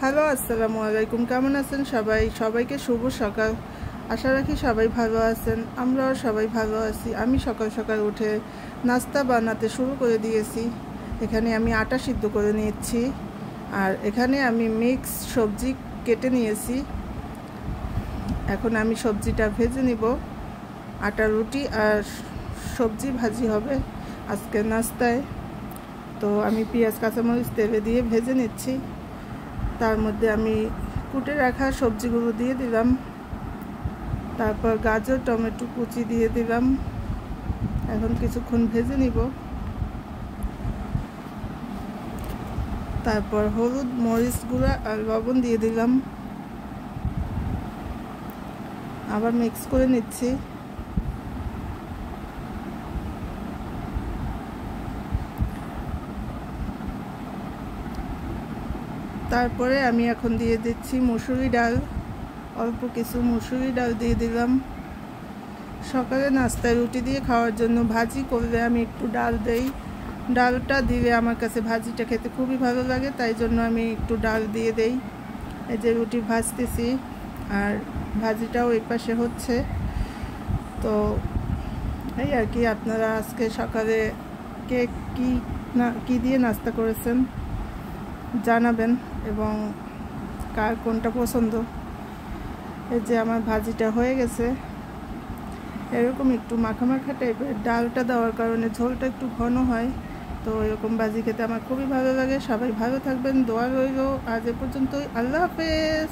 Hello, আসসালামু আলাইকুম। কেমন আছেন সবাই? সবাইকে শুভ সকাল। আশা রাখি সবাই ভালো আছেন। আমরাও সবাই ভালো আছি। আমি সকাল সকাল উঠে নাস্তা বানাতে শুরু করে দিয়েছি। এখানে আমি আটা সিদ্ধ করে নিয়েছি, আর এখানে আমি মিক্স সবজি কেটে নিয়েছি। এখন আমি সবজিটা ভেজে নিব। আটা রুটি আর সবজি ভাজি হবে আজকে নাস্তায়। তো আমি পেঁয়াজ কাঁচামরিচ তেলে দিয়ে ভেজে নিচ্ছি। তার মধ্যে আমি কুটে রাখা সবজিগুলো দিয়ে দিলাম, তারপর গাজর টমেটো কুচি দিয়ে দিলাম। এখন কিছুক্ষণ ভেজে নিব। তারপর হলুদ, মরিচ গুঁড়া আর লবণ দিয়ে দিলাম। আবার মিক্স করে নিচ্ছি। তারপরে আমি এখন দিয়ে দিচ্ছি মুসুরি ডাল। অল্প কিছু মুসুরি ডাল দিয়ে দিলাম। সকালে নাস্তায় রুটি দিয়ে খাওয়ার জন্য ভাজি করলে আমি একটু ডাল দেই। ডালটা দিলে আমার কাছে ভাজিটা খেতে খুবই ভালো লাগে, তাই জন্য আমি একটু ডাল দিয়ে দেই। এই যে রুটি ভাজতেছি আর ভাজিটাও এই পাশে হচ্ছে। তো এই আর কি, আপনারা আজকে সকালে কে কি দিয়ে নাস্তা করেছেন জানাবেন, এবং কার কোনটা পছন্দ। এই যে আমার ভাজিটা হয়ে গেছে। এরকম একটু মাখা মাখা টাইপের, ডালটা দেওয়ার কারণে ঝোলটা একটু ঘন হয়। তো এরকম ভাজি খেতে আমার খুবই ভালো লাগে। সবাই ভালো থাকবেন, দোয়া রইল। আজ এ পর্যন্তই। আল্লাহ হাফেজ।